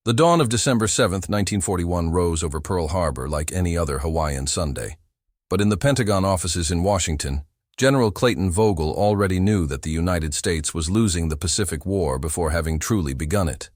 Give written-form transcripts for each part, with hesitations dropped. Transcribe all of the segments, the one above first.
The dawn of December 7, 1941 rose over Pearl Harbor like any other Hawaiian Sunday. But in the Pentagon offices in Washington, General Clayton Vogel already knew that the United States was losing the Pacific War before having truly begun it.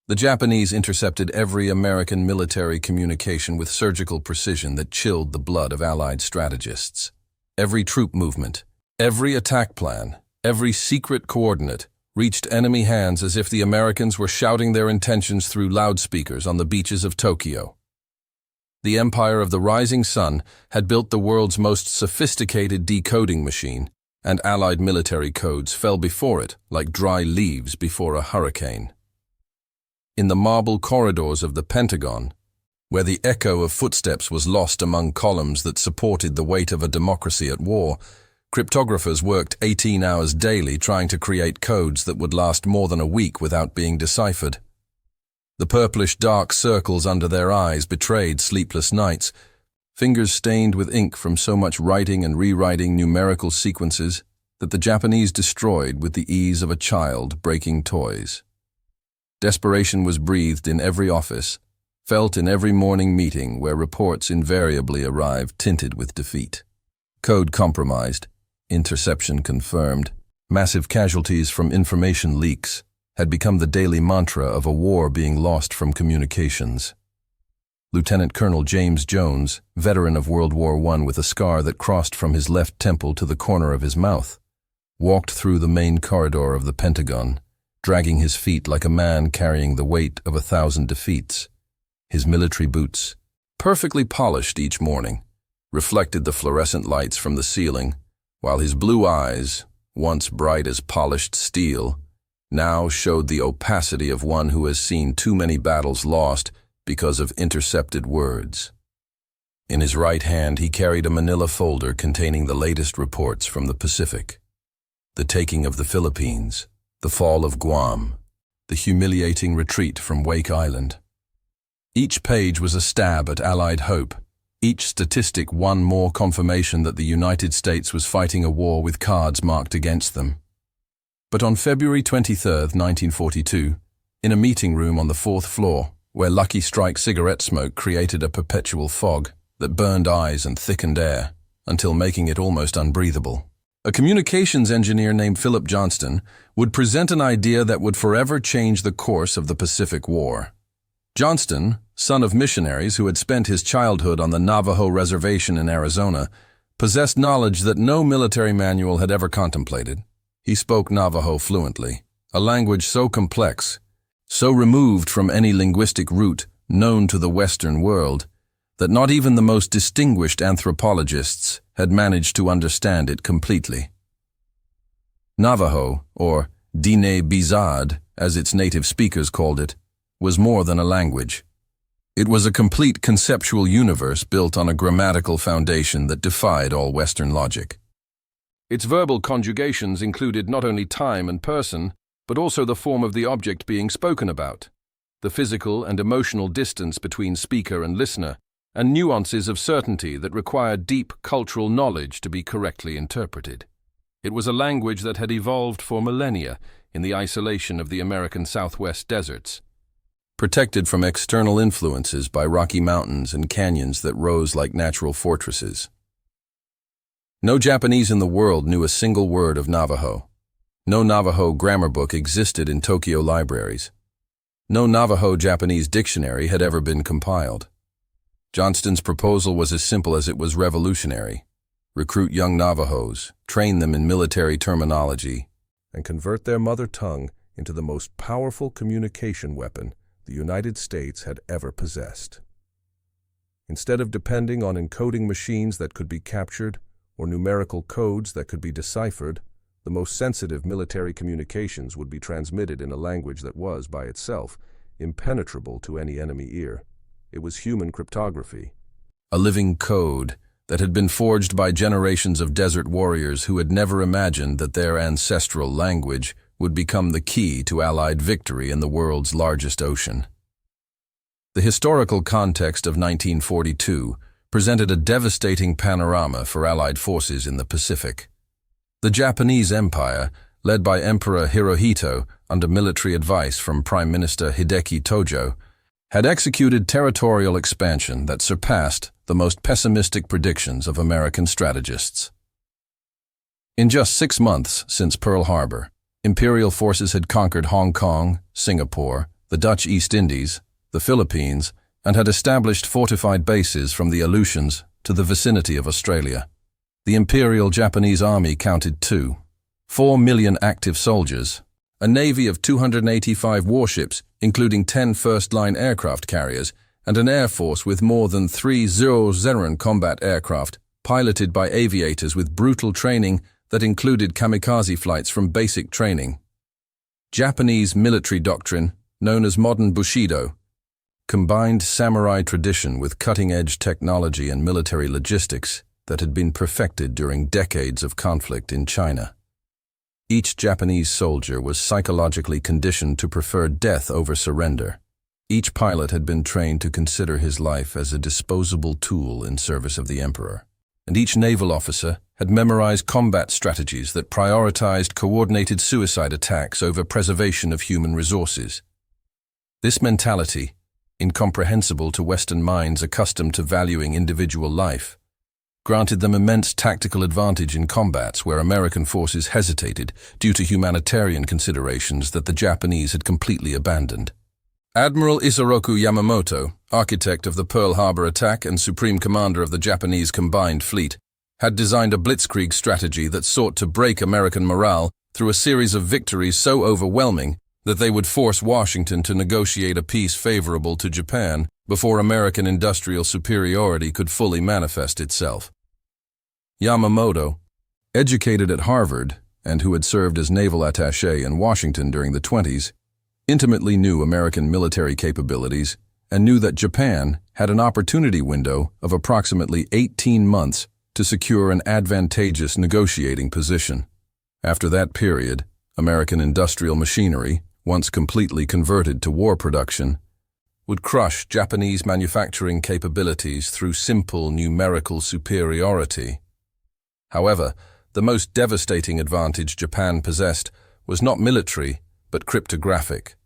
The Japanese intercepted every American military communication with surgical precision that chilled the blood of Allied strategists. Every troop movement, every attack plan, every secret coordinate reached enemy hands as if the Americans were shouting their intentions through loudspeakers on the beaches of Tokyo. The empire of the rising sun had built the world's most sophisticated decoding machine, and Allied military codes fell before it like dry leaves before a hurricane. In the marble corridors of the Pentagon, where the echo of footsteps was lost among columns that supported the weight of a democracy at war, cryptographers worked 18 hours daily trying to create codes that would last more than a week without being deciphered. The purplish dark circles under their eyes betrayed sleepless nights, fingers stained with ink from so much writing and rewriting numerical sequences that the Japanese destroyed with the ease of a child breaking toys. Desperation was breathed in every office, felt in every morning meeting where reports invariably arrived tinted with defeat. Code compromised, interception confirmed, massive casualties from information leaks had become the daily mantra of a war being lost from communications. Lieutenant Colonel James Jones, veteran of World War I with a scar that crossed from his left temple to the corner of his mouth, walked through the main corridor of the Pentagon, dragging his feet like a man carrying the weight of 1,000 defeats. His military boots, perfectly polished each morning, reflected the fluorescent lights from the ceiling, while his blue eyes, once bright as polished steel, now showed the opacity of one who has seen too many battles lost because of intercepted words. In his right hand he carried a manila folder containing the latest reports from the Pacific. The taking of the Philippines, the fall of Guam, the humiliating retreat from Wake Island. Each page was a stab at Allied hope, each statistic one more confirmation that the United States was fighting a war with cards marked against them. But on February 23, 1942, in a meeting room on the 4th floor, where Lucky Strike cigarette smoke created a perpetual fog that burned eyes and thickened air, until making it almost unbreathable, a communications engineer named Philip Johnston would present an idea that would forever change the course of the Pacific War. Johnston, son of missionaries who had spent his childhood on the Navajo reservation in Arizona, possessed knowledge that no military manual had ever contemplated. He spoke Navajo fluently, a language so complex, so removed from any linguistic root known to the Western world, that not even the most distinguished anthropologists had managed to understand it completely. Navajo, or Diné Bizard, as its native speakers called it, was more than a language. It was a complete conceptual universe built on a grammatical foundation that defied all Western logic. Its verbal conjugations included not only time and person, but also the form of the object being spoken about, the physical and emotional distance between speaker and listener, and nuances of certainty that required deep cultural knowledge to be correctly interpreted. It was a language that had evolved for millennia in the isolation of the American Southwest deserts, protected from external influences by rocky mountains and canyons that rose like natural fortresses. No Japanese in the world knew a single word of Navajo. No Navajo grammar book existed in Tokyo libraries. No Navajo Japanese dictionary had ever been compiled. Johnston's proposal was as simple as it was revolutionary. Recruit young Navajos, train them in military terminology, and convert their mother tongue into the most powerful communication weapon the United States had ever possessed. Instead of depending on encoding machines that could be captured or numerical codes that could be deciphered, the most sensitive military communications would be transmitted in a language that was, by itself, impenetrable to any enemy ear. It was human cryptography, a living code that had been forged by generations of desert warriors who had never imagined that their ancestral language would become the key to Allied victory in the world's largest ocean. The historical context of 1942 presented a devastating panorama for Allied forces in the Pacific. The Japanese Empire, led by Emperor Hirohito under military advice from Prime Minister Hideki Tojo, had executed territorial expansion that surpassed the most pessimistic predictions of American strategists. In just 6 months since Pearl Harbor, Imperial forces had conquered Hong Kong, Singapore, the Dutch East Indies, the Philippines, and had established fortified bases from the Aleutians to the vicinity of Australia. The Imperial Japanese Army counted 4 million active soldiers, a navy of 285 warships, including 10 first-line aircraft carriers, and an air force with more than 3,000 combat aircraft, piloted by aviators with brutal training that included kamikaze flights from basic training. Japanese military doctrine, known as modern Bushido, combined samurai tradition with cutting-edge technology and military logistics that had been perfected during decades of conflict in China. Each Japanese soldier was psychologically conditioned to prefer death over surrender. Each pilot had been trained to consider his life as a disposable tool in service of the emperor. And each naval officer had memorized combat strategies that prioritized coordinated suicide attacks over preservation of human resources. This mentality, incomprehensible to Western minds accustomed to valuing individual life, granted them immense tactical advantage in combats where American forces hesitated due to humanitarian considerations that the Japanese had completely abandoned. Admiral Isoroku Yamamoto, architect of the Pearl Harbor attack and supreme commander of the Japanese combined fleet, had designed a blitzkrieg strategy that sought to break American morale through a series of victories so overwhelming that they would force Washington to negotiate a peace favorable to Japan before American industrial superiority could fully manifest itself. Yamamoto, educated at Harvard and who had served as naval attaché in Washington during the 1920s, intimately knew American military capabilities and knew that Japan had an opportunity window of approximately 18 months to secure an advantageous negotiating position. After that period, American industrial machinery, once completely converted to war production, would crush Japanese manufacturing capabilities through simple numerical superiority. However, the most devastating advantage Japan possessed was not military, but cryptographic.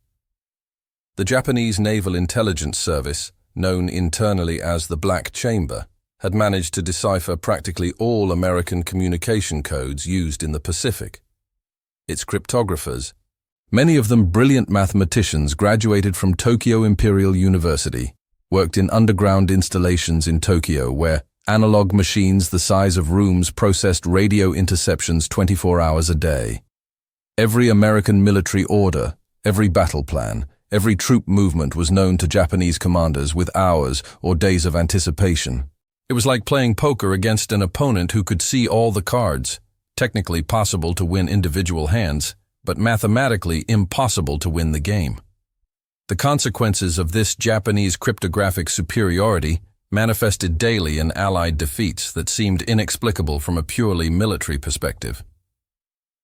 The Japanese Naval Intelligence Service, known internally as the Black Chamber, had managed to decipher practically all American communication codes used in the Pacific. Its cryptographers, many of them brilliant mathematicians graduated from Tokyo Imperial University, worked in underground installations in Tokyo where analog machines the size of rooms processed radio interceptions 24 hours a day. Every American military order, every battle plan, every troop movement was known to Japanese commanders with hours or days of anticipation. It was like playing poker against an opponent who could see all the cards, technically possible to win individual hands, but mathematically impossible to win the game. The consequences of this Japanese cryptographic superiority manifested daily in Allied defeats that seemed inexplicable from a purely military perspective.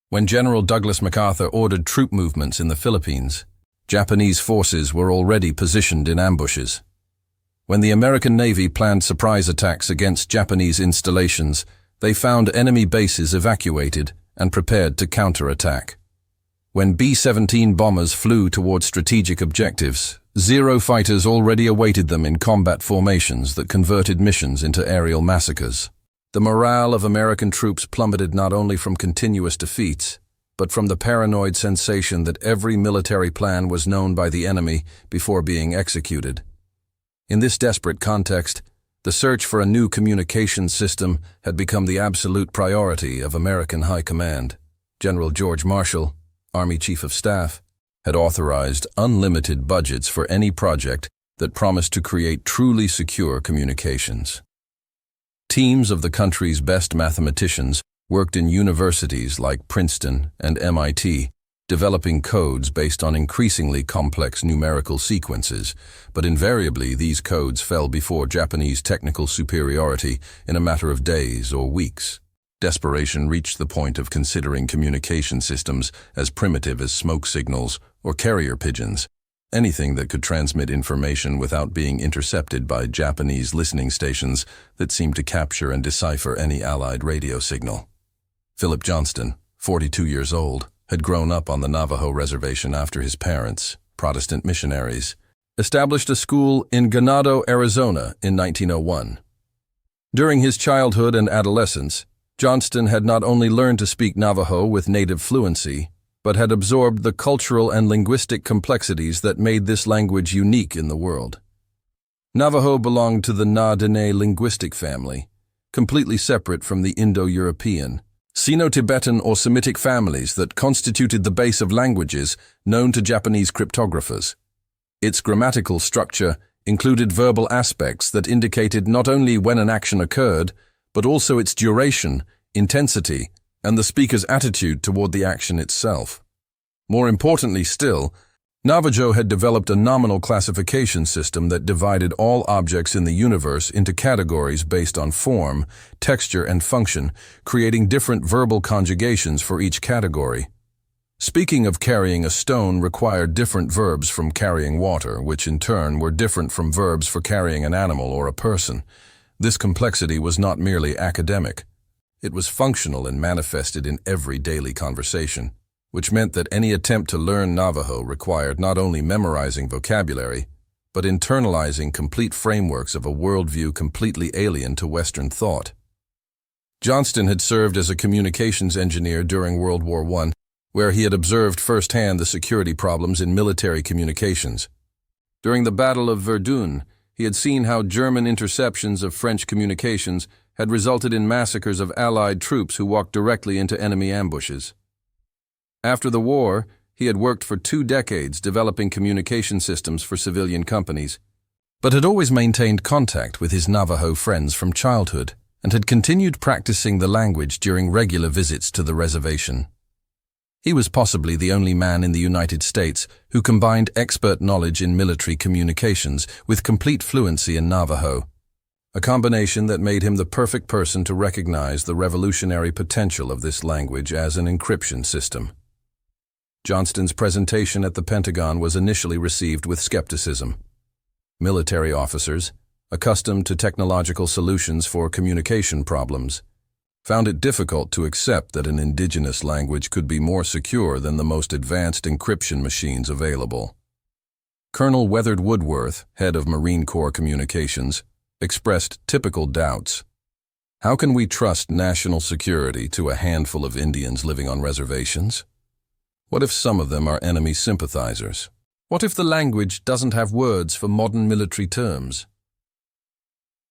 When General Douglas MacArthur ordered troop movements in the Philippines, Japanese forces were already positioned in ambushes. When the American Navy planned surprise attacks against Japanese installations, they found enemy bases evacuated and prepared to counterattack. When B-17 bombers flew toward strategic objectives, Zero fighters already awaited them in combat formations that converted missions into aerial massacres. The morale of American troops plummeted not only from continuous defeats, but from the paranoid sensation that every military plan was known by the enemy before being executed. In this desperate context, the search for a new communications system had become the absolute priority of American High Command. General George Marshall, Army Chief of Staff, had authorized unlimited budgets for any project that promised to create truly secure communications. Teams of the country's best mathematicians worked in universities like Princeton and MIT, developing codes based on increasingly complex numerical sequences, but invariably these codes fell before Japanese technical superiority in a matter of days or weeks. Desperation reached the point of considering communication systems as primitive as smoke signals or carrier pigeons, anything that could transmit information without being intercepted by Japanese listening stations that seemed to capture and decipher any Allied radio signal. Philip Johnston, 42 years old, had grown up on the Navajo reservation after his parents, Protestant missionaries, established a school in Ganado, Arizona in 1901. During his childhood and adolescence, Johnston had not only learned to speak Navajo with native fluency, but had absorbed the cultural and linguistic complexities that made this language unique in the world. Navajo belonged to the Na-Dene linguistic family, completely separate from the Indo-European, Sino-Tibetan or Semitic families that constituted the base of languages known to Japanese cryptographers. Its grammatical structure included verbal aspects that indicated not only when an action occurred, but also its duration, intensity, and the speaker's attitude toward the action itself. More importantly still, Navajo had developed a nominal classification system that divided all objects in the universe into categories based on form, texture, and function, creating different verbal conjugations for each category. Speaking of carrying a stone required different verbs from carrying water, which in turn were different from verbs for carrying an animal or a person. This complexity was not merely academic. It was functional and manifested in every daily conversation, which meant that any attempt to learn Navajo required not only memorizing vocabulary, but internalizing complete frameworks of a worldview completely alien to Western thought. Johnston had served as a communications engineer during World War I, where he had observed firsthand the security problems in military communications. During the Battle of Verdun, he had seen how German interceptions of French communications had resulted in massacres of Allied troops who walked directly into enemy ambushes. After the war, he had worked for 2 decades developing communication systems for civilian companies, but had always maintained contact with his Navajo friends from childhood and had continued practicing the language during regular visits to the reservation. He was possibly the only man in the United States who combined expert knowledge in military communications with complete fluency in Navajo, a combination that made him the perfect person to recognize the revolutionary potential of this language as an encryption system. Johnston's presentation at the Pentagon was initially received with skepticism. Military officers, accustomed to technological solutions for communication problems, found it difficult to accept that an indigenous language could be more secure than the most advanced encryption machines available. Colonel Weathered Woodworth, head of Marine Corps Communications, expressed typical doubts. How can we trust national security to a handful of Indians living on reservations? What if some of them are enemy sympathizers? What if the language doesn't have words for modern military terms?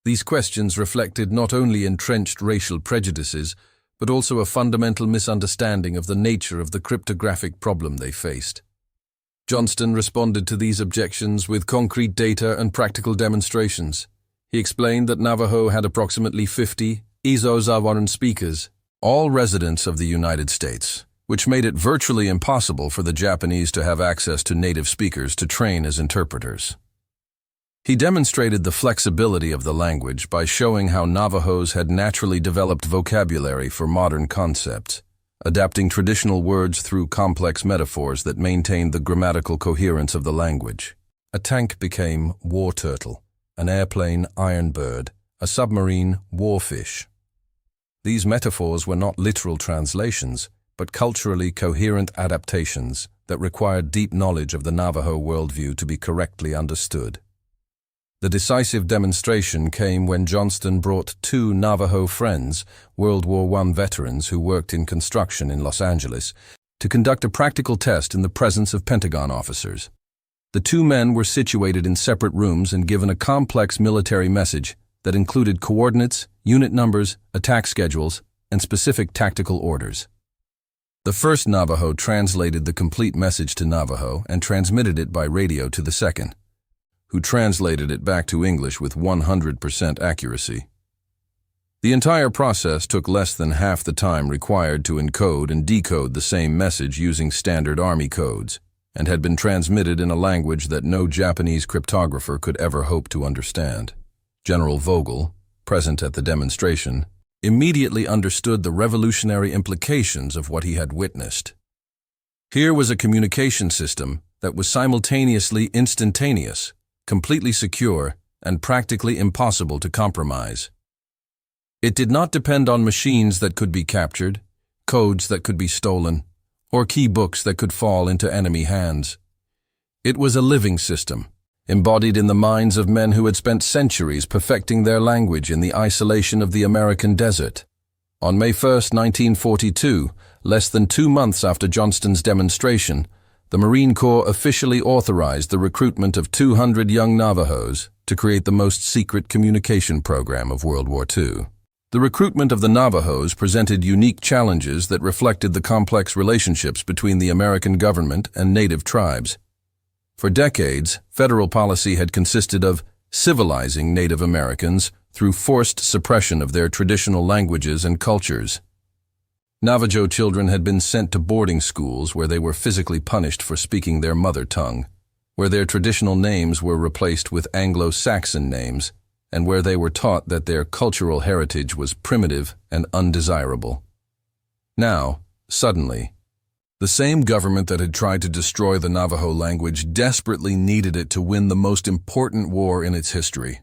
These questions reflected not only entrenched racial prejudices, but also a fundamental misunderstanding of the nature of the cryptographic problem they faced. Johnston responded to these objections with concrete data and practical demonstrations. He explained that Navajo had approximately 50 Izo-Zawaran speakers, all residents of the United States, which made it virtually impossible for the Japanese to have access to native speakers to train as interpreters. He demonstrated the flexibility of the language by showing how Navajos had naturally developed vocabulary for modern concepts, adapting traditional words through complex metaphors that maintained the grammatical coherence of the language. A tank became war turtle, an airplane iron bird, a submarine warfish. These metaphors were not literal translations, but culturally coherent adaptations that required deep knowledge of the Navajo worldview to be correctly understood. The decisive demonstration came when Johnston brought 2 Navajo friends, World War I veterans who worked in construction in Los Angeles, to conduct a practical test in the presence of Pentagon officers. The 2 men were situated in separate rooms and given a complex military message that included coordinates, unit numbers, attack schedules, and specific tactical orders. The first Navajo translated the complete message to Navajo and transmitted it by radio to the second, who translated it back to English with 100% accuracy. The entire process took less than half the time required to encode and decode the same message using standard Army codes, and had been transmitted in a language that no Japanese cryptographer could ever hope to understand. General Vogel, present at the demonstration, immediately understood the revolutionary implications of what he had witnessed. Here was a communication system that was simultaneously instantaneous, completely secure, and practically impossible to compromise. It did not depend on machines that could be captured, codes that could be stolen, or key books that could fall into enemy hands. It was a living system, embodied in the minds of men who had spent centuries perfecting their language in the isolation of the American desert. On May 1, 1942, less than 2 months after Johnston's demonstration, the Marine Corps officially authorized the recruitment of 200 young Navajos to create the most secret communication program of World War II. The recruitment of the Navajos presented unique challenges that reflected the complex relationships between the American government and native tribes. For decades, federal policy had consisted of civilizing Native Americans through forced suppression of their traditional languages and cultures. Navajo children had been sent to boarding schools where they were physically punished for speaking their mother tongue, where their traditional names were replaced with Anglo-Saxon names, and where they were taught that their cultural heritage was primitive and undesirable. Now, suddenly, the same government that had tried to destroy the Navajo language desperately needed it to win the most important war in its history.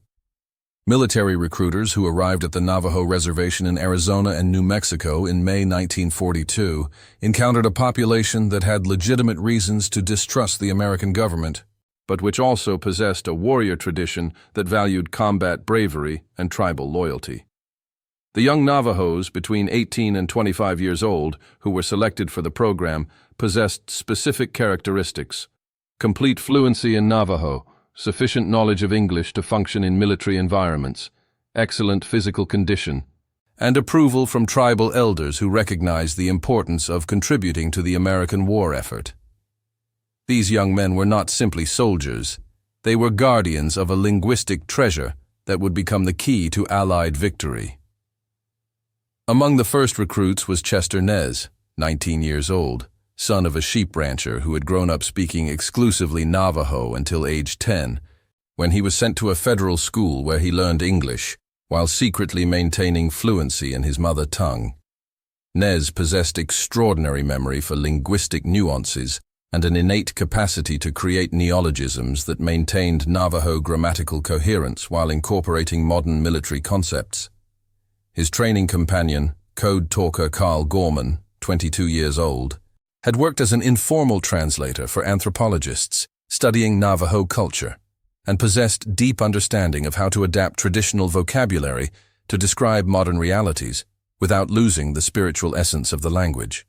Military recruiters who arrived at the Navajo reservation in Arizona and New Mexico in May 1942 encountered a population that had legitimate reasons to distrust the American government, but which also possessed a warrior tradition that valued combat bravery and tribal loyalty. The young Navajos between 18 and 25 years old who were selected for the program possessed specific characteristics: complete fluency in Navajo, sufficient knowledge of English to function in military environments, excellent physical condition, and approval from tribal elders who recognized the importance of contributing to the American war effort. These young men were not simply soldiers. They were guardians of a linguistic treasure that would become the key to Allied victory. Among the first recruits was Chester Nez, 19 years old, son of a sheep rancher who had grown up speaking exclusively Navajo until age 10, when he was sent to a federal school where he learned English, while secretly maintaining fluency in his mother tongue. Nez possessed extraordinary memory for linguistic nuances and an innate capacity to create neologisms that maintained Navajo grammatical coherence while incorporating modern military concepts. His training companion, code talker Carl Gorman, 22 years old, had worked as an informal translator for anthropologists studying Navajo culture and possessed deep understanding of how to adapt traditional vocabulary to describe modern realities without losing the spiritual essence of the language.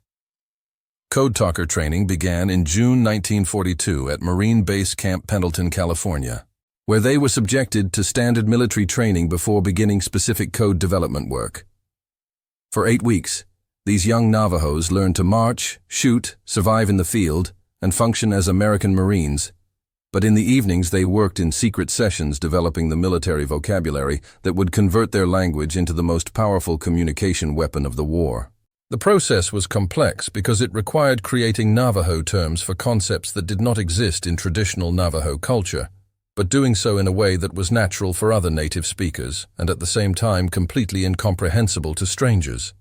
Code talker training began in June 1942 at Marine Base Camp Pendleton, California, where they were subjected to standard military training before beginning specific code development work. For 8 weeks, these young Navajos learned to march, shoot, survive in the field, and function as American Marines. But in the evenings they worked in secret sessions developing the military vocabulary that would convert their language into the most powerful communication weapon of the war. The process was complex because it required creating Navajo terms for concepts that did not exist in traditional Navajo culture, but doing so in a way that was natural for other native speakers and at the same time completely incomprehensible to strangers.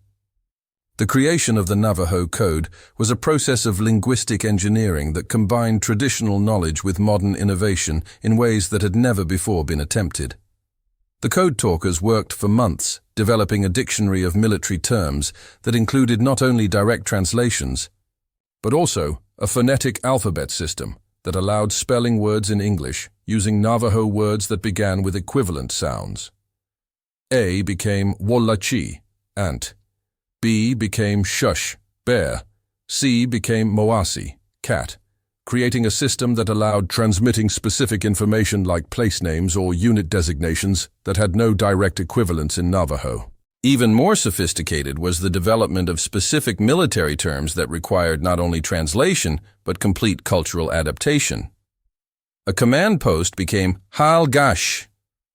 The creation of the Navajo Code was a process of linguistic engineering that combined traditional knowledge with modern innovation in ways that had never before been attempted. The code talkers worked for months, developing a dictionary of military terms that included not only direct translations, but also a phonetic alphabet system that allowed spelling words in English using Navajo words that began with equivalent sounds. A became Wolachi, ant. B became shush, bear. C became moasi, cat, creating a system that allowed transmitting specific information like place names or unit designations that had no direct equivalents in Navajo. Even more sophisticated was the development of specific military terms that required not only translation, but complete cultural adaptation. A command post became halgash,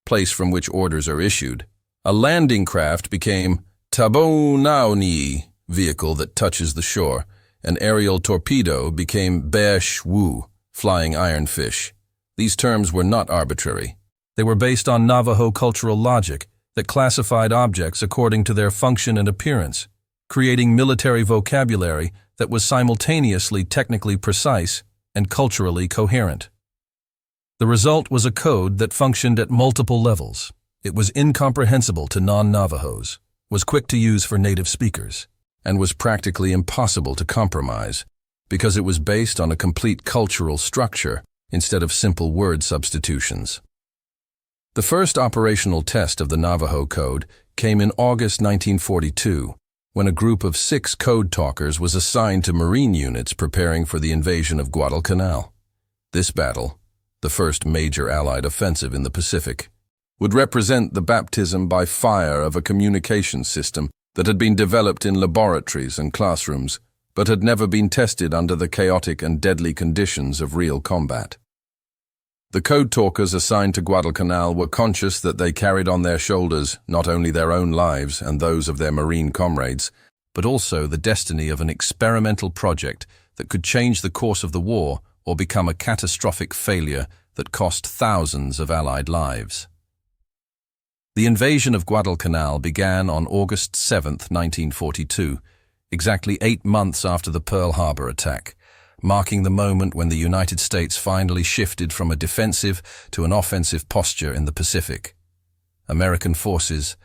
place from which orders are issued. A landing craft became tabonauni, vehicle that touches the shore. An aerial torpedo became besh-wu, flying ironfish. These terms were not arbitrary. They were based on Navajo cultural logic that classified objects according to their function and appearance, creating military vocabulary that was simultaneously technically precise and culturally coherent. The result was a code that functioned at multiple levels. It was incomprehensible to non-Navajos, was quick to use for native speakers, and was practically impossible to compromise because it was based on a complete cultural structure instead of simple word substitutions. The first operational test of the Navajo Code came in August 1942, when a group of 6 code talkers was assigned to Marine units preparing for the invasion of Guadalcanal. This battle, the first major Allied offensive in the Pacific, would represent the baptism by fire of a communications system that had been developed in laboratories and classrooms, but had never been tested under the chaotic and deadly conditions of real combat. The code talkers assigned to Guadalcanal were conscious that they carried on their shoulders not only their own lives and those of their Marine comrades, but also the destiny of an experimental project that could change the course of the war or become a catastrophic failure that cost thousands of Allied lives. The invasion of Guadalcanal began on August 7, 1942, exactly 8 months after the Pearl Harbor attack, marking the moment when the United States finally shifted from a defensive to an offensive posture in the Pacific. American forces,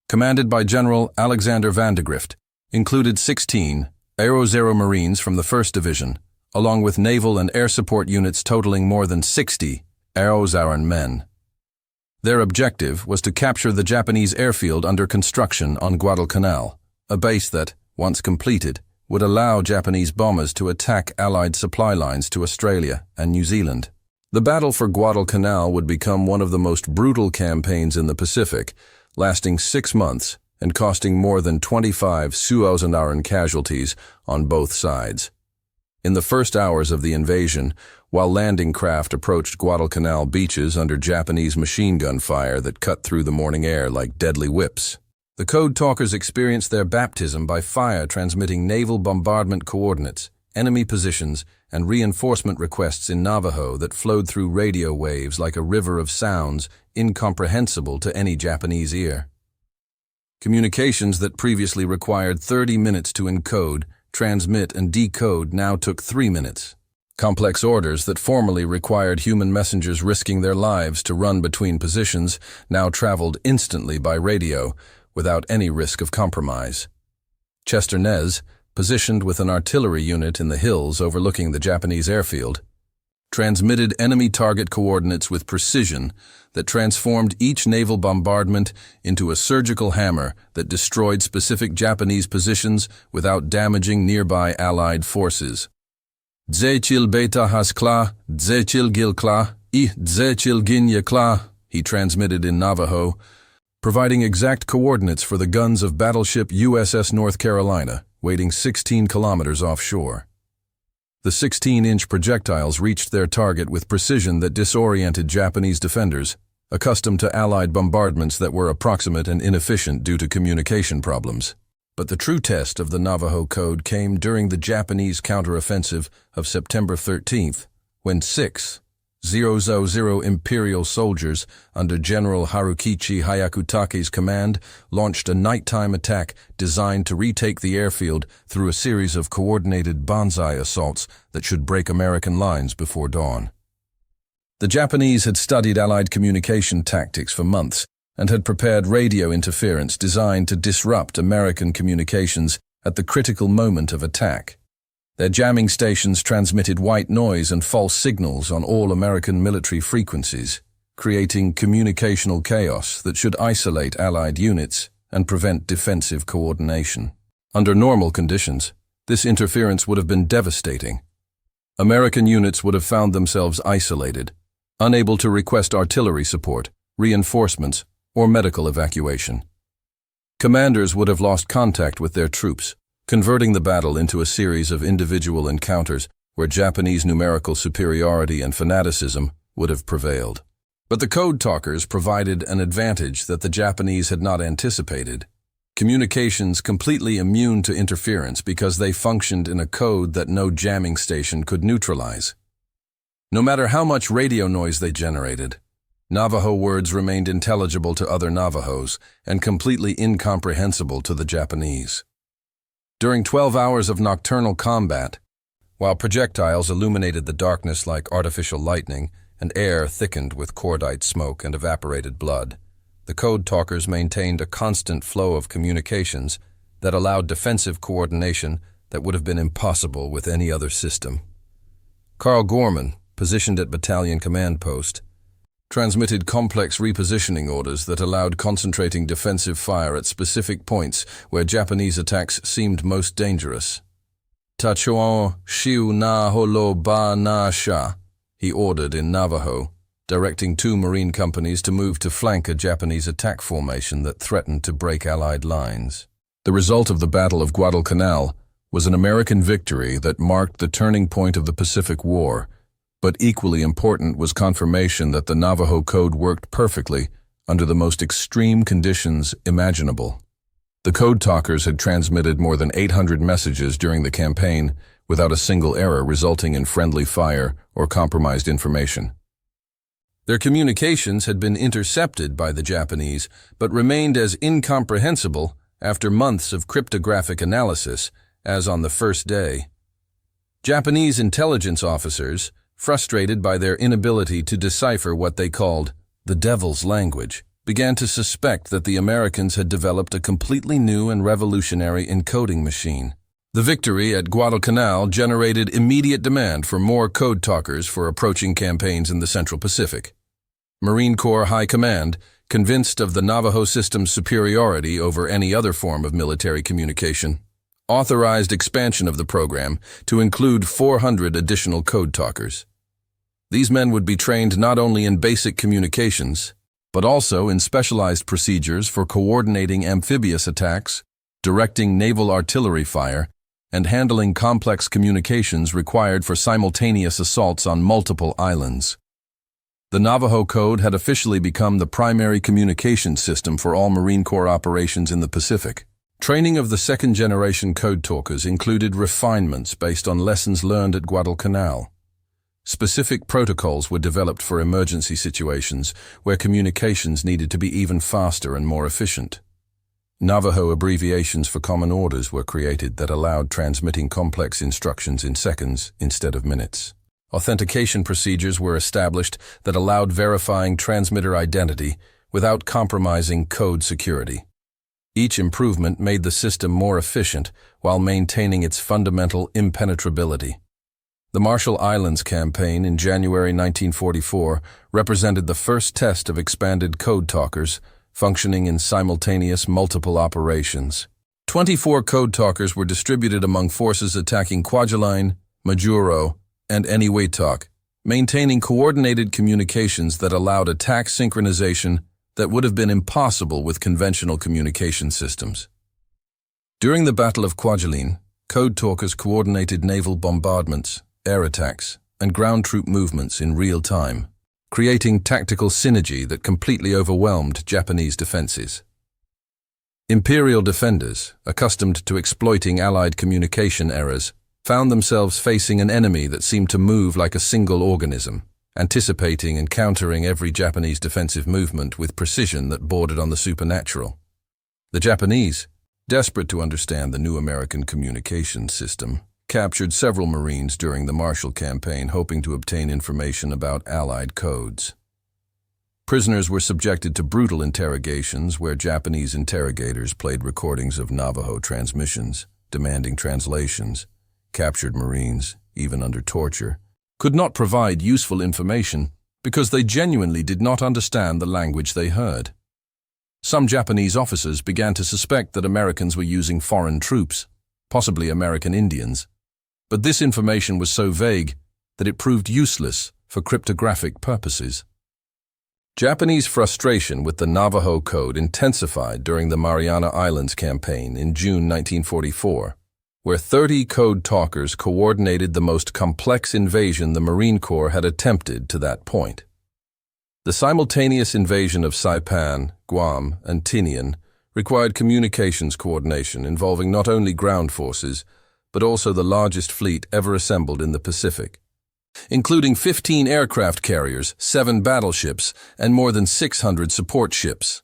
commanded by General Alexander Vandegrift, included 16 Aero Marines from the 1st Division, along with naval and air support units totaling more than 60 Aero men. Their objective was to capture the Japanese airfield under construction on Guadalcanal, a base that, once completed, would allow Japanese bombers to attack Allied supply lines to Australia and New Zealand. The battle for Guadalcanal would become one of the most brutal campaigns in the Pacific, lasting 6 months and costing more than 25,000 casualties on both sides. In the first hours of the invasion, while landing craft approached Guadalcanal beaches under Japanese machine gun fire that cut through the morning air like deadly whips, the code talkers experienced their baptism by fire, transmitting naval bombardment coordinates, enemy positions, and reinforcement requests in Navajo that flowed through radio waves like a river of sounds incomprehensible to any Japanese ear. Communications that previously required 30 minutes to encode, transmit, and decode now took 3 minutes. Complex orders that formerly required human messengers risking their lives to run between positions now traveled instantly by radio, without any risk of compromise. Chester Nez, positioned with an artillery unit in the hills overlooking the Japanese airfield, transmitted enemy target coordinates with precision that transformed each naval bombardment into a surgical hammer that destroyed specific Japanese positions without damaging nearby Allied forces. Dzechil beta has kla, dzechil gil kla, I dzechil ginya kla, he transmitted in Navajo, providing exact coordinates for the guns of battleship USS North Carolina, waiting 16 kilometers offshore. The 16-inch projectiles reached their target with precision that disoriented Japanese defenders, accustomed to Allied bombardments that were approximate and inefficient due to communication problems. But the true test of the Navajo Code came during the Japanese counteroffensive of September 13th, when 6,000 Imperial soldiers under General Harukichi Hyakutake's command launched a nighttime attack designed to retake the airfield through a series of coordinated banzai assaults that should break American lines before dawn. The Japanese had studied Allied communication tactics for months and had prepared radio interference designed to disrupt American communications at the critical moment of attack. Their jamming stations transmitted white noise and false signals on all American military frequencies, creating communicational chaos that should isolate Allied units and prevent defensive coordination. Under normal conditions, this interference would have been devastating. American units would have found themselves isolated, unable to request artillery support, reinforcements, or medical evacuation. Commanders would have lost contact with their troops, converting the battle into a series of individual encounters where Japanese numerical superiority and fanaticism would have prevailed. But the code talkers provided an advantage that the Japanese had not anticipated. Communications completely immune to interference because they functioned in a code that no jamming station could neutralize. No matter how much radio noise they generated, Navajo words remained intelligible to other Navajos and completely incomprehensible to the Japanese. During 12 hours of nocturnal combat, while projectiles illuminated the darkness like artificial lightning and air thickened with cordite smoke and evaporated blood, the code talkers maintained a constant flow of communications that allowed defensive coordination that would have been impossible with any other system. Carl Gorman, positioned at battalion command post, transmitted complex repositioning orders that allowed concentrating defensive fire at specific points where Japanese attacks seemed most dangerous. Tachuan shiu na holo ba na sha, he ordered in Navajo, directing 2 Marine companies to move to flank a Japanese attack formation that threatened to break Allied lines. The result of the Battle of Guadalcanal was an American victory that marked the turning point of the Pacific War, but equally important was confirmation that the Navajo Code worked perfectly under the most extreme conditions imaginable. The code talkers had transmitted more than 800 messages during the campaign without a single error resulting in friendly fire or compromised information. Their communications had been intercepted by the Japanese, but remained as incomprehensible after months of cryptographic analysis as on the first day. Japanese intelligence officers, frustrated by their inability to decipher what they called the devil's language, began to suspect that the Americans had developed a completely new and revolutionary encoding machine. The victory at Guadalcanal generated immediate demand for more code talkers for approaching campaigns in the Central Pacific. Marine Corps High Command, convinced of the Navajo system's superiority over any other form of military communication, authorized expansion of the program to include 400 additional code talkers. These men would be trained not only in basic communications, but also in specialized procedures for coordinating amphibious attacks, directing naval artillery fire, and handling complex communications required for simultaneous assaults on multiple islands. The Navajo Code had officially become the primary communication system for all Marine Corps operations in the Pacific. Training of the second-generation code talkers included refinements based on lessons learned at Guadalcanal. Specific protocols were developed for emergency situations where communications needed to be even faster and more efficient. Navajo abbreviations for common orders were created that allowed transmitting complex instructions in seconds instead of minutes. Authentication procedures were established that allowed verifying transmitter identity without compromising code security. Each improvement made the system more efficient while maintaining its fundamental impenetrability. The Marshall Islands campaign in January 1944 represented the first test of expanded code talkers functioning in simultaneous multiple operations. 24 code talkers were distributed among forces attacking Kwajalein, Majuro, and Eniwetok, maintaining coordinated communications that allowed attack synchronization that would have been impossible with conventional communication systems. During the Battle of Kwajalein, code talkers coordinated naval bombardments, air attacks, and ground troop movements in real time, creating tactical synergy that completely overwhelmed Japanese defenses. Imperial defenders, accustomed to exploiting Allied communication errors, found themselves facing an enemy that seemed to move like a single organism, anticipating and countering every Japanese defensive movement with precision that bordered on the supernatural. The Japanese, desperate to understand the new American communication system, captured several Marines during the Marshall Campaign, hoping to obtain information about Allied codes. Prisoners were subjected to brutal interrogations where Japanese interrogators played recordings of Navajo transmissions, demanding translations. Captured Marines, even under torture, could not provide useful information because they genuinely did not understand the language they heard. Some Japanese officers began to suspect that Americans were using foreign troops, possibly American Indians, but this information was so vague that it proved useless for cryptographic purposes. Japanese frustration with the Navajo Code intensified during the Mariana Islands campaign in June 1944, where 30 code talkers coordinated the most complex invasion the Marine Corps had attempted to that point. The simultaneous invasion of Saipan, Guam, and Tinian required communications coordination involving not only ground forces, but also the largest fleet ever assembled in the Pacific, including 15 aircraft carriers, 7 battleships, and more than 600 support ships.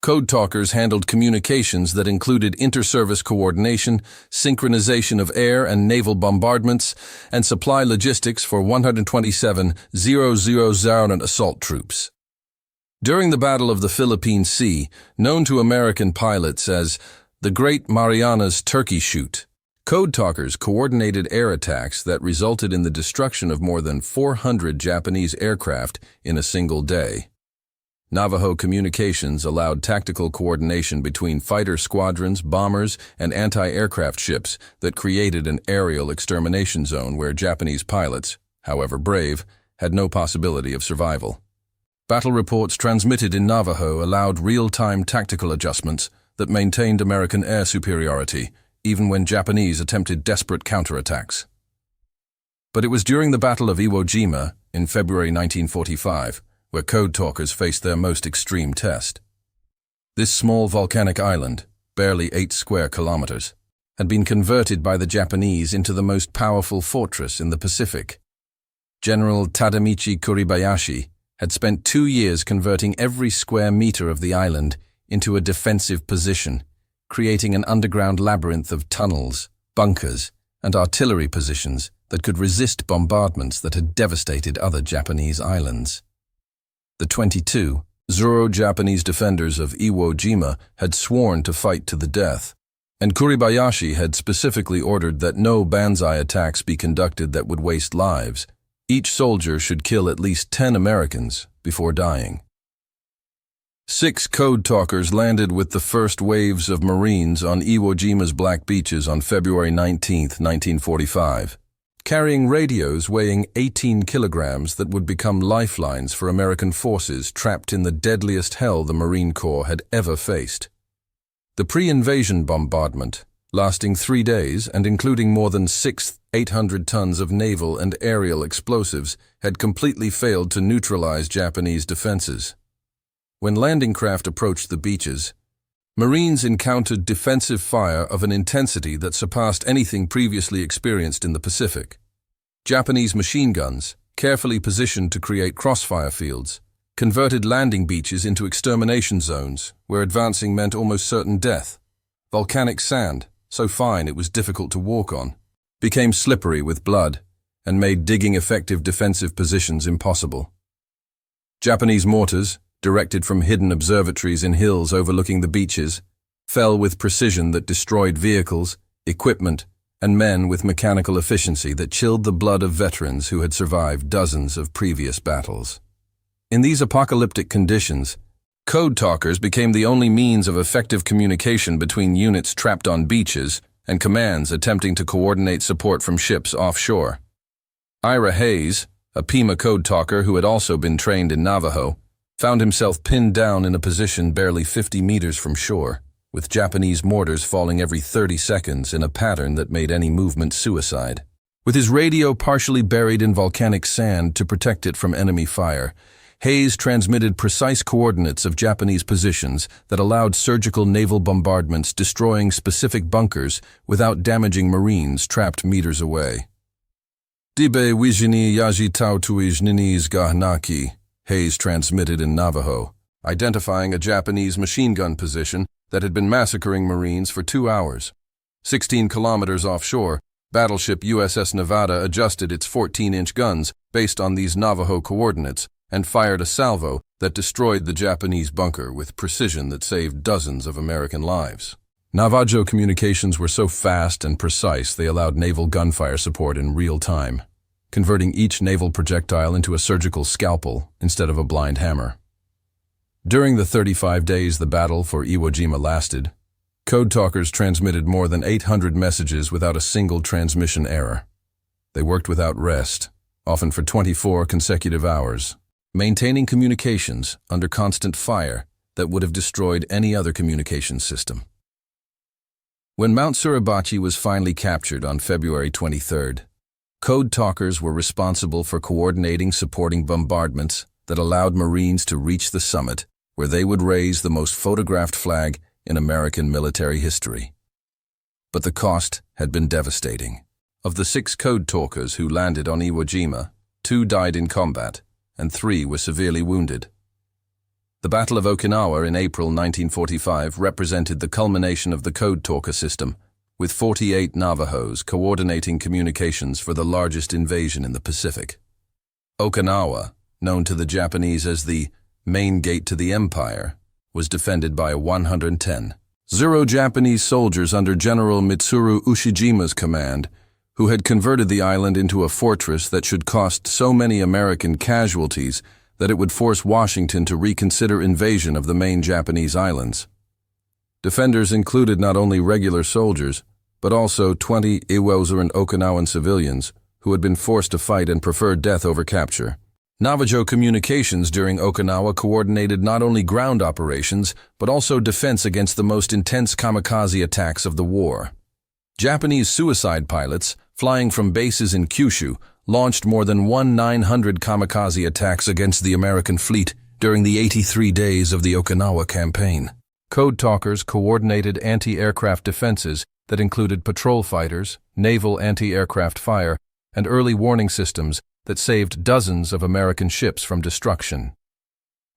Code talkers handled communications that included inter-service coordination, synchronization of air and naval bombardments, and supply logistics for 127,000 assault troops. During the Battle of the Philippine Sea, known to American pilots as the Great Marianas Turkey Shoot, Code talkers coordinated air attacks that resulted in the destruction of more than 400 Japanese aircraft in a single day. Navajo communications allowed tactical coordination between fighter squadrons, bombers, and anti-aircraft ships that created an aerial extermination zone where Japanese pilots, however brave, had no possibility of survival. Battle reports transmitted in Navajo allowed real-time tactical adjustments that maintained American air superiority, even when Japanese attempted desperate counterattacks. But it was during the Battle of Iwo Jima in February 1945 where code talkers faced their most extreme test. This small volcanic island, barely 8 square kilometers, had been converted by the Japanese into the most powerful fortress in the Pacific. General Tadamichi Kuribayashi had spent 2 years converting every square meter of the island into a defensive position, creating an underground labyrinth of tunnels, bunkers, and artillery positions that could resist bombardments that had devastated other Japanese islands. The 22 Zoro-Japanese defenders of Iwo Jima had sworn to fight to the death, and Kuribayashi had specifically ordered that no banzai attacks be conducted that would waste lives. Each soldier should kill at least 10 Americans before dying. 6 code talkers landed with the first waves of Marines on Iwo Jima's Black Beaches on February 19, 1945. Carrying radios weighing 18 kilograms that would become lifelines for American forces trapped in the deadliest hell the Marine Corps had ever faced. The pre-invasion bombardment, lasting 3 days and including more than 6,800 tons of naval and aerial explosives, had completely failed to neutralize Japanese defenses. When landing craft approached the beaches, Marines encountered defensive fire of an intensity that surpassed anything previously experienced in the Pacific. Japanese machine guns, carefully positioned to create crossfire fields, converted landing beaches into extermination zones where advancing meant almost certain death. Volcanic sand, so fine it was difficult to walk on, became slippery with blood and made digging effective defensive positions impossible. Japanese mortars, directed from hidden observatories in hills overlooking the beaches, fell with precision that destroyed vehicles, equipment, and men with mechanical efficiency that chilled the blood of veterans who had survived dozens of previous battles. In these apocalyptic conditions, code talkers became the only means of effective communication between units trapped on beaches and commands attempting to coordinate support from ships offshore. Ira Hayes, a Pima code talker who had also been trained in Navajo, found himself pinned down in a position barely 50 meters from shore, with Japanese mortars falling every 30 seconds in a pattern that made any movement suicide. With his radio partially buried in volcanic sand to protect it from enemy fire, Hayes transmitted precise coordinates of Japanese positions that allowed surgical naval bombardments destroying specific bunkers without damaging Marines trapped meters away. Dibe wijini yaji tautuij ninis gahnaki, Hayes transmitted in Navajo, identifying a Japanese machine gun position that had been massacring Marines for 2 hours. 16 kilometers offshore, battleship USS Nevada adjusted its 14-inch guns based on these Navajo coordinates and fired a salvo that destroyed the Japanese bunker with precision that saved dozens of American lives. Navajo communications were so fast and precise they allowed naval gunfire support in real time, converting each naval projectile into a surgical scalpel instead of a blind hammer. During the 35 days the battle for Iwo Jima lasted, code talkers transmitted more than 800 messages without a single transmission error. They worked without rest, often for 24 consecutive hours, maintaining communications under constant fire that would have destroyed any other communications system. When Mount Suribachi was finally captured on February 23rd, code talkers were responsible for coordinating supporting bombardments that allowed Marines to reach the summit where they would raise the most photographed flag in American military history. But the cost had been devastating. Of the 6 code talkers who landed on Iwo Jima, 2 died in combat and 3 were severely wounded. The Battle of Okinawa in April 1945 represented the culmination of the code talker system, with 48 Navajos coordinating communications for the largest invasion in the Pacific. Okinawa, known to the Japanese as the main gate to the empire, was defended by 110 0 Japanese soldiers under General Mitsuru Ushijima's command, who had converted the island into a fortress that should cost so many American casualties that it would force Washington to reconsider invasion of the main Japanese islands. Defenders included not only regular soldiers, but also 20 Iwasa and Okinawan civilians who had been forced to fight and preferred death over capture. Navajo communications during Okinawa coordinated not only ground operations, but also defense against the most intense kamikaze attacks of the war. Japanese suicide pilots, flying from bases in Kyushu, launched more than 900 kamikaze attacks against the American fleet during the 83 days of the Okinawa campaign. Code talkers coordinated anti-aircraft defenses that included patrol fighters, naval anti-aircraft fire, and early warning systems that saved dozens of American ships from destruction.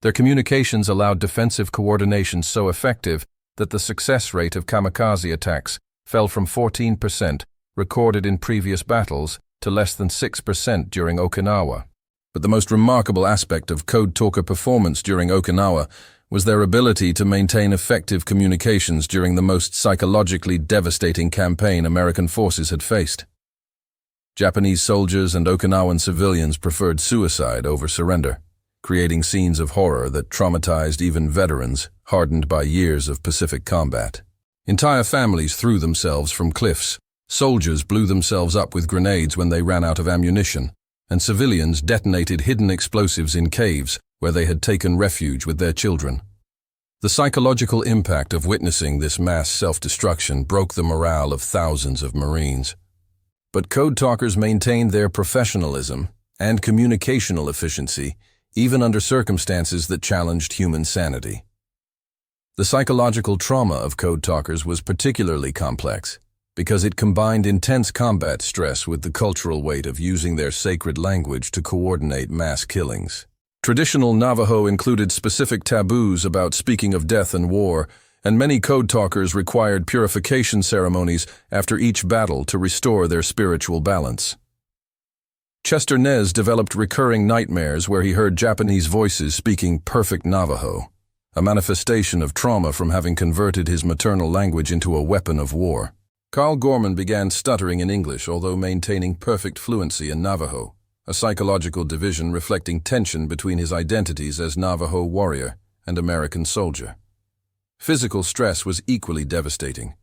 Their communications allowed defensive coordination so effective that the success rate of kamikaze attacks fell from 14% recorded in previous battles to less than 6% during Okinawa. But the most remarkable aspect of code talker performance during Okinawa was their ability to maintain effective communications during the most psychologically devastating campaign American forces had faced. Japanese soldiers and Okinawan civilians preferred suicide over surrender, creating scenes of horror that traumatized even veterans hardened by years of Pacific combat. Entire families threw themselves from cliffs, soldiers blew themselves up with grenades when they ran out of ammunition, and civilians detonated hidden explosives in caves where they had taken refuge with their children. The psychological impact of witnessing this mass self-destruction broke the morale of thousands of Marines. But code talkers maintained their professionalism and communicational efficiency even under circumstances that challenged human sanity. The psychological trauma of code talkers was particularly complex because it combined intense combat stress with the cultural weight of using their sacred language to coordinate mass killings. Traditional Navajo included specific taboos about speaking of death and war, and many code talkers required purification ceremonies after each battle to restore their spiritual balance. Chester Nez developed recurring nightmares where he heard Japanese voices speaking perfect Navajo, a manifestation of trauma from having converted his maternal language into a weapon of war. Carl Gorman began stuttering in English although maintaining perfect fluency in Navajo, a psychological division reflecting tension between his identities as Navajo warrior and American soldier. Physical stress was equally devastating.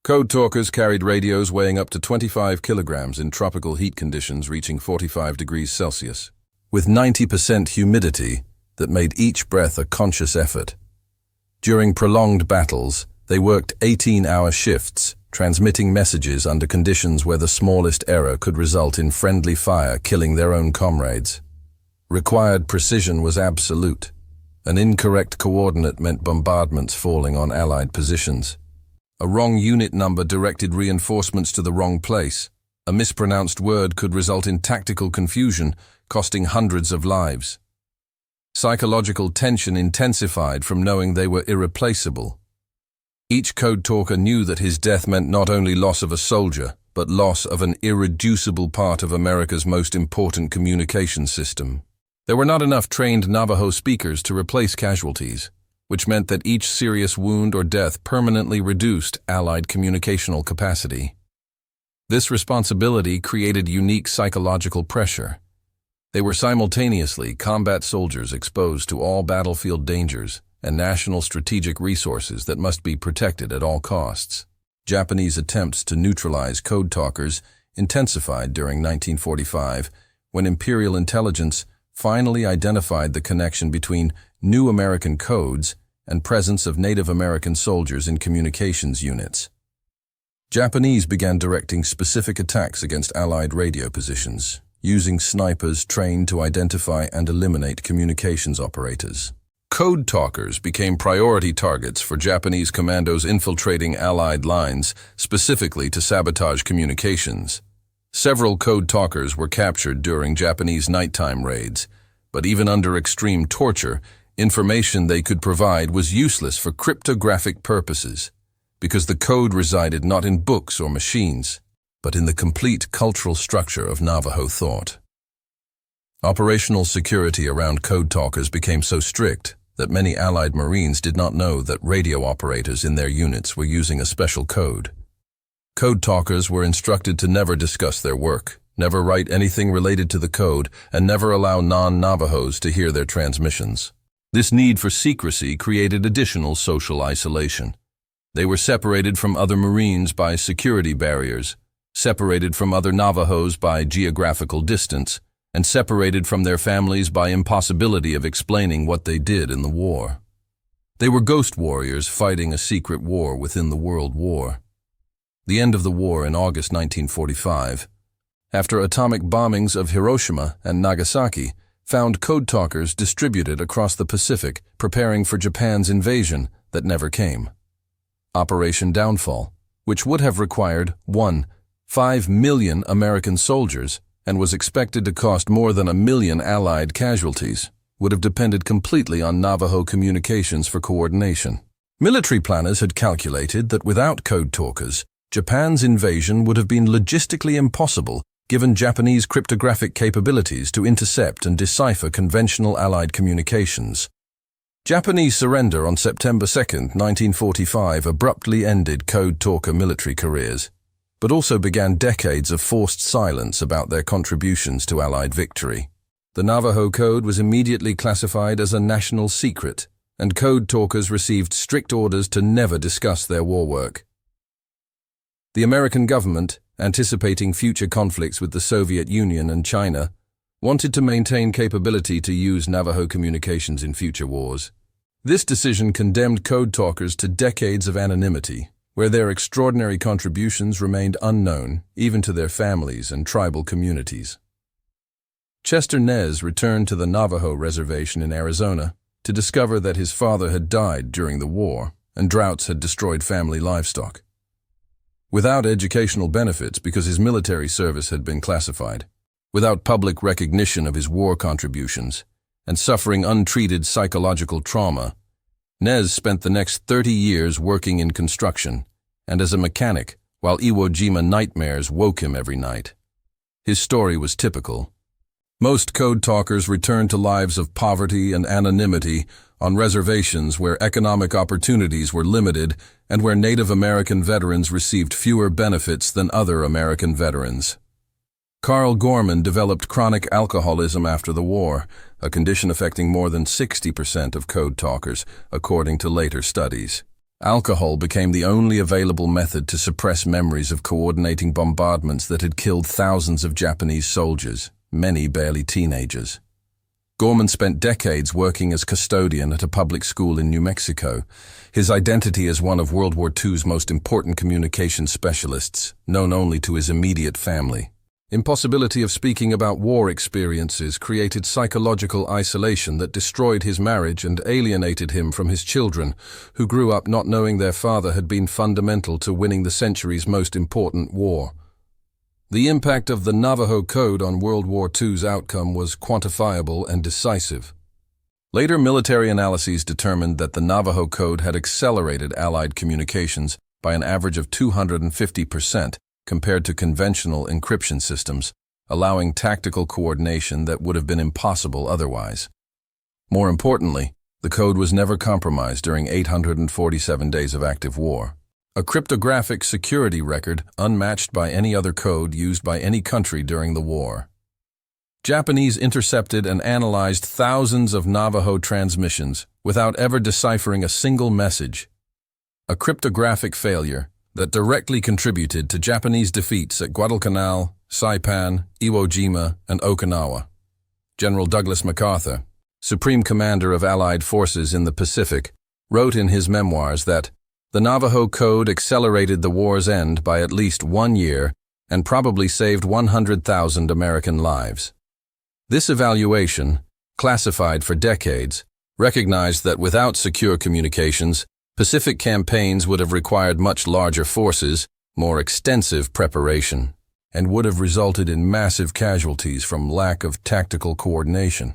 Code talkers carried radios weighing up to 25 kilograms in tropical heat conditions reaching 45 degrees Celsius, with 90% humidity that made each breath a conscious effort. During prolonged battles, they worked 18-hour shifts, transmitting messages under conditions where the smallest error could result in friendly fire killing their own comrades. Required precision was absolute. An incorrect coordinate meant bombardments falling on Allied positions. A wrong unit number directed reinforcements to the wrong place. A mispronounced word could result in tactical confusion, costing hundreds of lives. Psychological tension intensified from knowing they were irreplaceable. Each code talker knew that his death meant not only loss of a soldier, but loss of an irreducible part of America's most important communication system. There were not enough trained Navajo speakers to replace casualties, which meant that each serious wound or death permanently reduced Allied communicational capacity. This responsibility created unique psychological pressure. They were simultaneously combat soldiers exposed to all battlefield dangers and national strategic resources that must be protected at all costs. Japanese attempts to neutralize code talkers intensified during 1945 when Imperial intelligence finally identified the connection between new American codes and presence of Native American soldiers in communications units. Japanese began directing specific attacks against Allied radio positions, using snipers trained to identify and eliminate communications operators. Code talkers became priority targets for Japanese commandos infiltrating Allied lines, specifically to sabotage communications. Several code talkers were captured during Japanese nighttime raids, but even under extreme torture, information they could provide was useless for cryptographic purposes, because the code resided not in books or machines, but in the complete cultural structure of Navajo thought. Operational security around code talkers became so strict that many Allied Marines did not know that radio operators in their units were using a special code. Code talkers were instructed to never discuss their work, never write anything related to the code, and never allow non-Navajos to hear their transmissions. This need for secrecy created additional social isolation. They were separated from other Marines by security barriers, separated from other Navajos by geographical distance, and separated from their families by impossibility of explaining what they did in the war. They were ghost warriors fighting a secret war within the World War. The end of the war in August 1945, after atomic bombings of Hiroshima and Nagasaki, found code talkers distributed across the Pacific preparing for Japan's invasion that never came. Operation Downfall, which would have required 5 million American soldiers and was expected to cost more than 1 million Allied casualties, would have depended completely on Navajo communications for coordination. Military planners had calculated that without code talkers, Japan's invasion would have been logistically impossible given Japanese cryptographic capabilities to intercept and decipher conventional Allied communications. Japanese surrender on September 2, 1945 abruptly ended code talker military careers, but also began decades of forced silence about their contributions to Allied victory. The Navajo Code was immediately classified as a national secret, and code talkers received strict orders to never discuss their war work. The American government, anticipating future conflicts with the Soviet Union and China, wanted to maintain capability to use Navajo communications in future wars. This decision condemned code talkers to decades of anonymity, where their extraordinary contributions remained unknown even to their families and tribal communities. Chester Nez returned to the Navajo reservation in Arizona to discover that his father had died during the war and droughts had destroyed family livestock. Without educational benefits because his military service had been classified, without public recognition of his war contributions, and suffering untreated psychological trauma, Nez spent the next 30 years working in construction and as a mechanic while Iwo Jima nightmares woke him every night. His story was typical. Most code talkers returned to lives of poverty and anonymity on reservations where economic opportunities were limited and where Native American veterans received fewer benefits than other American veterans. Carl Gorman developed chronic alcoholism after the war, a condition affecting more than 60% of code talkers, according to later studies. Alcohol became the only available method to suppress memories of coordinating bombardments that had killed thousands of Japanese soldiers, many barely teenagers. Gorman spent decades working as custodian at a public school in New Mexico, his identity as one of World War II's most important communication specialists, known only to his immediate family. Impossibility of speaking about war experiences created psychological isolation that destroyed his marriage and alienated him from his children, who grew up not knowing their father had been fundamental to winning the century's most important war. The impact of the Navajo Code on World War II's outcome was quantifiable and decisive. Later military analyses determined that the Navajo Code had accelerated Allied communications by an average of 250% compared to conventional encryption systems, allowing tactical coordination that would have been impossible otherwise. More importantly, the code was never compromised during 847 days of active war. A cryptographic security record unmatched by any other code used by any country during the war. Japanese intercepted and analyzed thousands of Navajo transmissions without ever deciphering a single message. A cryptographic failure that directly contributed to Japanese defeats at Guadalcanal, Saipan, Iwo Jima, and Okinawa. General Douglas MacArthur, Supreme Commander of Allied forces in the Pacific, wrote in his memoirs that the Navajo Code accelerated the war's end by at least 1 year and probably saved 100,000 American lives. This evaluation, classified for decades, recognized that without secure communications, Pacific campaigns would have required much larger forces, more extensive preparation, and would have resulted in massive casualties from lack of tactical coordination.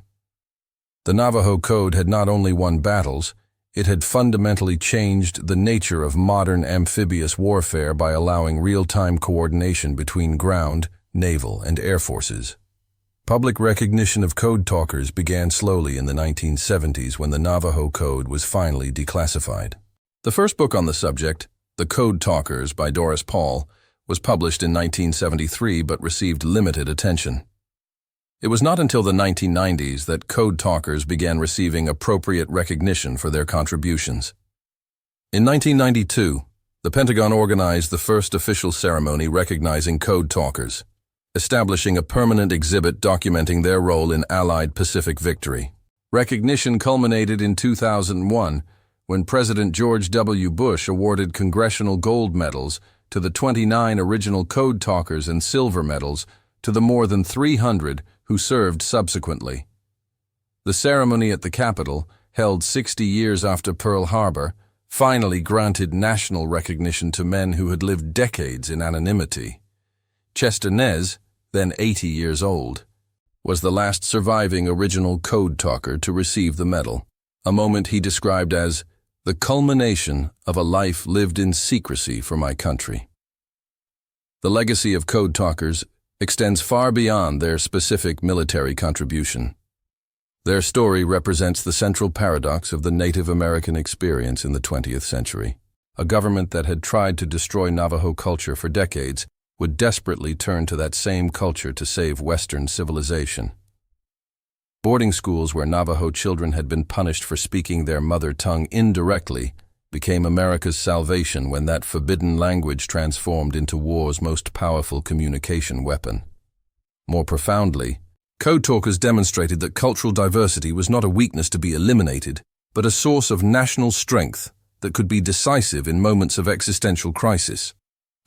The Navajo Code had not only won battles, it had fundamentally changed the nature of modern amphibious warfare by allowing real-time coordination between ground, naval, and air forces. Public recognition of code talkers began slowly in the 1970s when the Navajo Code was finally declassified. The first book on the subject, The Code Talkers by Doris Paul, was published in 1973 but received limited attention. It was not until the 1990s that code talkers began receiving appropriate recognition for their contributions. In 1992, the Pentagon organized the first official ceremony recognizing code talkers, establishing a permanent exhibit documenting their role in Allied Pacific victory. Recognition culminated in 2001 when President George W. Bush awarded Congressional Gold Medals to the 29 original code talkers and silver medals to the more than 300 who served subsequently. The ceremony at the Capitol, held 60 years after Pearl Harbor, finally granted national recognition to men who had lived decades in anonymity. Chester Nez, then 80 years old, was the last surviving original code talker to receive the medal, a moment he described as the culmination of a life lived in secrecy for my country. The legacy of code talkers extends far beyond their specific military contribution. Their story represents the central paradox of the Native American experience in the 20th century. A government that had tried to destroy Navajo culture for decades would desperately turn to that same culture to save Western civilization. Boarding schools where Navajo children had been punished for speaking their mother tongue indirectly became America's salvation when that forbidden language transformed into war's most powerful communication weapon. More profoundly, code talkers demonstrated that cultural diversity was not a weakness to be eliminated, but a source of national strength that could be decisive in moments of existential crisis.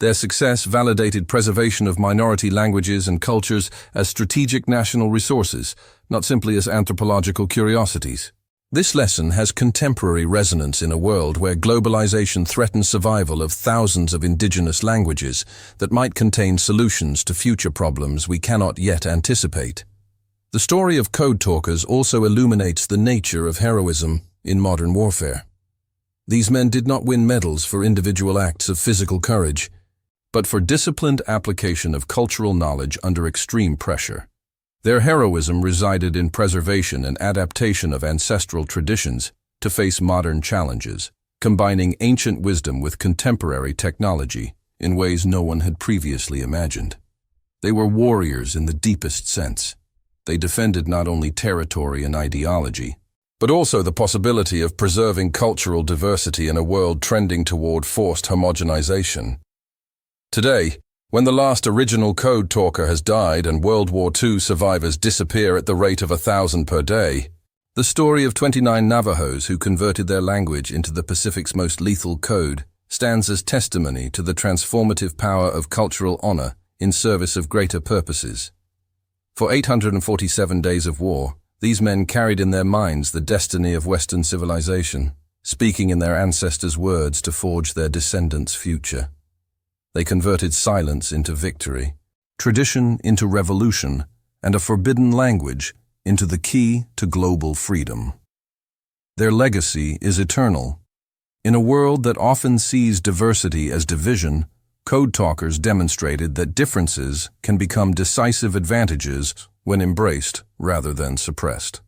Their success validated preservation of minority languages and cultures as strategic national resources, not simply as anthropological curiosities. This lesson has contemporary resonance in a world where globalization threatens survival of thousands of indigenous languages that might contain solutions to future problems we cannot yet anticipate. The story of code talkers also illuminates the nature of heroism in modern warfare. These men did not win medals for individual acts of physical courage, but for disciplined application of cultural knowledge under extreme pressure. Their heroism resided in preservation and adaptation of ancestral traditions to face modern challenges, combining ancient wisdom with contemporary technology in ways no one had previously imagined. They were warriors in the deepest sense. They defended not only territory and ideology, but also the possibility of preserving cultural diversity in a world trending toward forced homogenization. Today, when the last original code talker has died and World War II survivors disappear at the rate of 1,000 per day, the story of 29 Navajos who converted their language into the Pacific's most lethal code stands as testimony to the transformative power of cultural honor in service of greater purposes. For 847 days of war, these men carried in their minds the destiny of Western civilization, speaking in their ancestors' words to forge their descendants' future. They converted silence into victory, tradition into revolution, and a forbidden language into the key to global freedom. Their legacy is eternal. In a world that often sees diversity as division, code talkers demonstrated that differences can become decisive advantages when embraced rather than suppressed.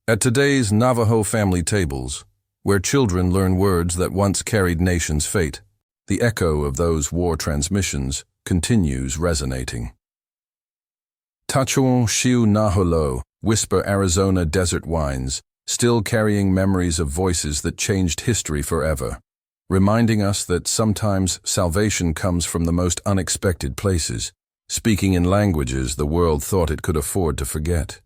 At today's Navajo family tables, where children learn words that once carried nations' fate, the echo of those war transmissions continues resonating. Tachuon Shiu Naholo, whisper Arizona desert wines, still carrying memories of voices that changed history forever, reminding us that sometimes salvation comes from the most unexpected places, speaking in languages the world thought it could afford to forget.